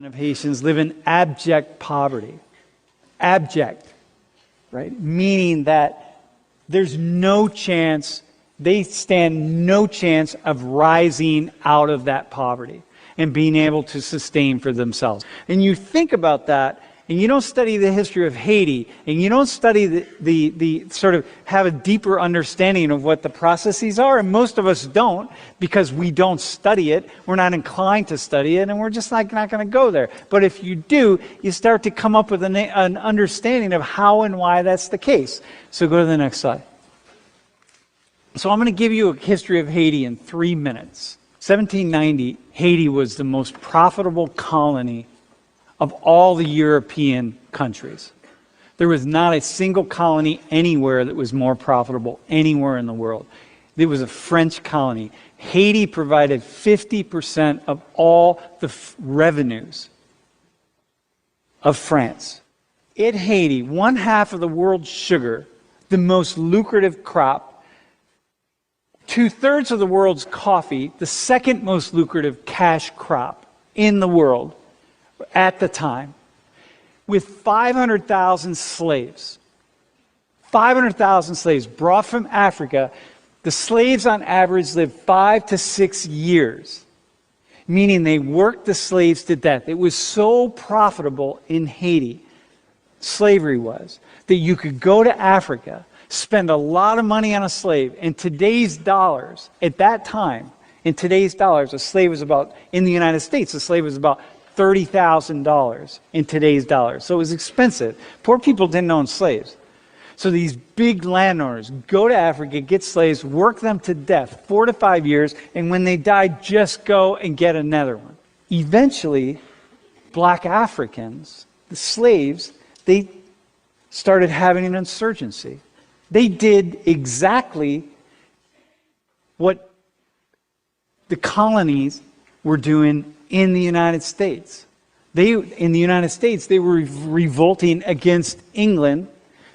of Haitians live in abject poverty. Abject, right? Meaning that there's no chance, they stand no chance of rising out of that poverty and being able to sustain for themselves. And you think about that, and you don't study the history of Haiti, and you don't study the sort of have a deeper understanding of what the processes are, and most of us don't, because we don't study it, we're not inclined to study it, and we're just not going to go there. But if you do, you start to come up with an understanding of how and why that's the case. So go to the next slide. So I'm going to give you a history of Haiti in 3 minutes. 1790, Haiti was the most profitable colony of all the European countries. There was not a single colony anywhere that was more profitable anywhere in the world. It was a French colony. Haiti provided 50% of all the revenues of France. In Haiti, 1/2 of the world's sugar, the most lucrative crop, 2/3 of the world's coffee, the second most lucrative cash crop in the world at the time, with 500,000 slaves. 500,000 slaves brought from Africa. The slaves on average lived 5 to 6 years, meaning they worked the slaves to death. It was so profitable in Haiti, slavery was, that you could go to Africa, spend a lot of money on a slave. In today's dollars, at that time, in today's dollars, a slave was about, in the United States, a slave was about $30,000 in today's dollars. So it was expensive. Poor people didn't own slaves. So these big landowners go to Africa, get slaves, work them to death, 4 to 5 years, and when they die, just go and get another one. Eventually, black Africans, the slaves, they started having an insurgency. They did exactly what the colonies were doing in the United States. In the United States, they were revolting against England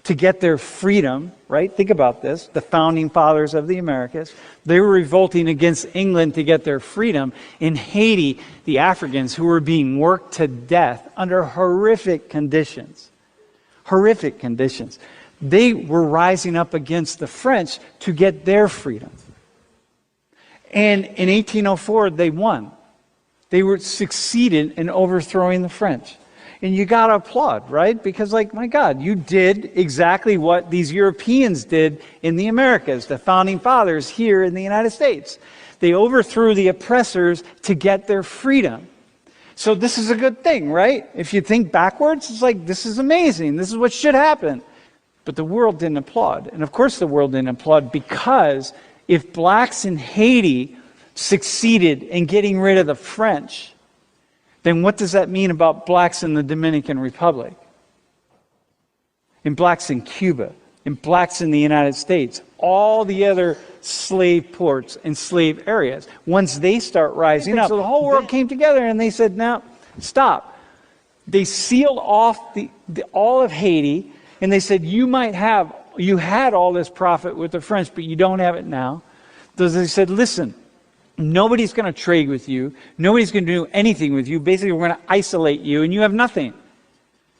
to get their freedom, right? Think about this, the founding fathers of the Americas. They were revolting against England to get their freedom. In Haiti, the Africans who were being worked to death under horrific conditions, they were rising up against the French to get their freedom. And in 1804, they won. They were succeeded in overthrowing the French. And you got to applaud, right? Because, like, my God, you did exactly what these Europeans did in the Americas, the founding fathers here in the United States. They overthrew the oppressors to get their freedom. So this is a good thing, right? If you think backwards, it's like, this is amazing. This is what should happen. But the world didn't applaud. And of course the world didn't applaud, because if blacks in Haiti succeeded in getting rid of the French, then what does that mean about blacks in the Dominican Republic? And blacks in Cuba, and blacks in the United States, all the other slave ports and slave areas. Once they start rising up, so the whole world came together and they said, "Now, stop." They sealed off all of Haiti, and they said, you had all this profit with the French, but you don't have it now. So they said, listen, nobody's going to trade with you. Nobody's going to do anything with you. Basically, we're going to isolate you, and you have nothing.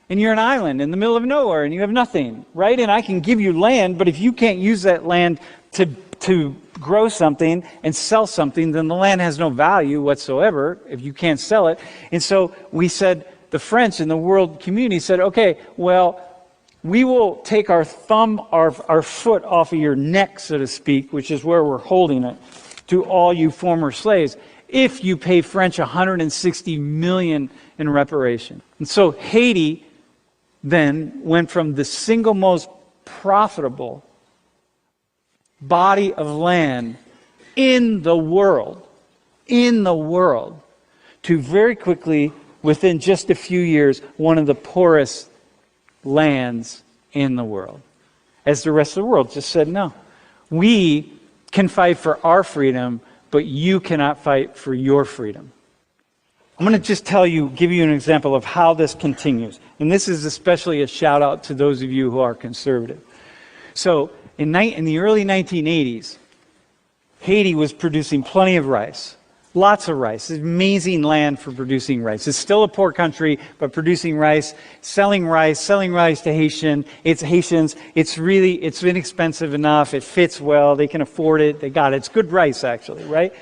And you're an island in the middle of nowhere, and you have nothing, right? And I can give you land, but if you can't use that land to grow something and sell something, then the land has no value whatsoever if you can't sell it. And so we said, the French and the world community said, okay, well, we will take our thumb, our foot off of your neck, so to speak, which is where we're holding it, to all you former slaves, if you pay French $160 million in reparation. And so Haiti then went from the single most profitable body of land in the world, to very quickly, within just a few years, one of the poorest lands in the world. As the rest of the world just said, no, we can fight for our freedom, but you cannot fight for your freedom. I'm going to just give you an example of how this continues. And this is especially a shout out to those of you who are conservative. So in the early 1980s, Haiti was producing plenty of rice, Lots of rice. It's amazing land for producing rice. It's still a poor country, but producing rice, selling rice to Haitians. It's inexpensive enough. It fits well. They can afford it. They got it. It's good rice, actually, right?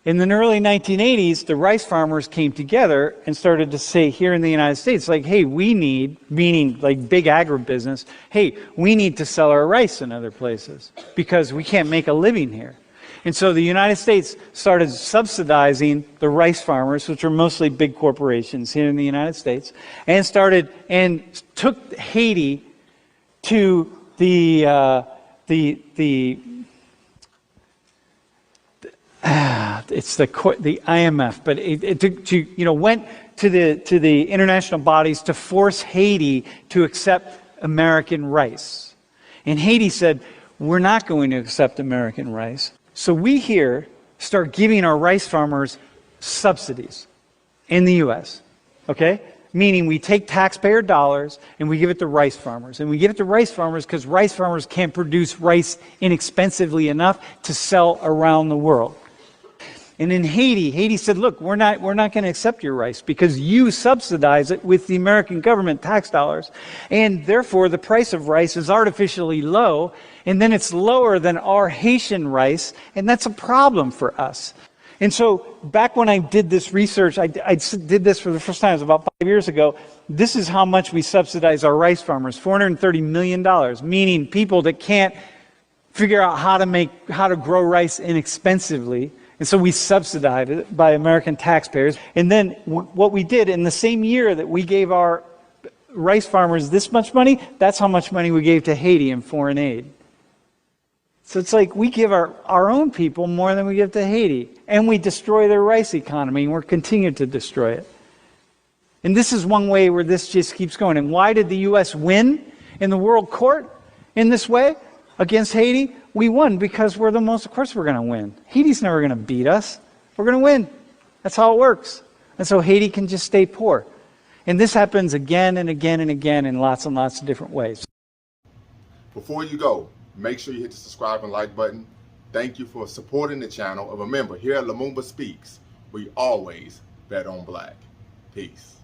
In the early 1980s, the rice farmers came together and started to say here in the United States, like, hey, we need, meaning like big agribusiness, hey, we need to sell our rice in other places because we can't make a living here. And so the United States started subsidizing the rice farmers, which are mostly big corporations here in the United States, and took Haiti to the IMF, but went to the international bodies to force Haiti to accept American rice. And Haiti said, we're not going to accept American rice. So we here start giving our rice farmers subsidies in the U.S., okay? Meaning we take taxpayer dollars and we give it to rice farmers. And we give it to rice farmers because rice farmers can't produce rice inexpensively enough to sell around the world. And in Haiti said, look, we're not going to accept your rice because you subsidize it with the American government tax dollars. And therefore, the price of rice is artificially low. And then it's lower than our Haitian rice. And that's a problem for us. And so back when I did this research, I did this for the first time, it was about 5 years ago. This is how much we subsidize our rice farmers, $430 million, meaning people that can't figure out how to grow rice inexpensively. And so we subsidized it by American taxpayers. And then what we did in the same year that we gave our rice farmers this much money, that's how much money we gave to Haiti in foreign aid. So it's like we give our own people more than we give to Haiti. And we destroy their rice economy, and we're continuing to destroy it. And this is one way where this just keeps going. And why did the U.S. win in the World Court in this way against Haiti? We won because we're the most, of course we're going to win. Haiti's never going to beat us. We're going to win. That's how it works. And so Haiti can just stay poor. And this happens again and again and again in lots and lots of different ways. Before you go, make sure you hit the subscribe and like button. Thank you for supporting the channel of a member here at Lumumba Speaks. We always bet on black. Peace.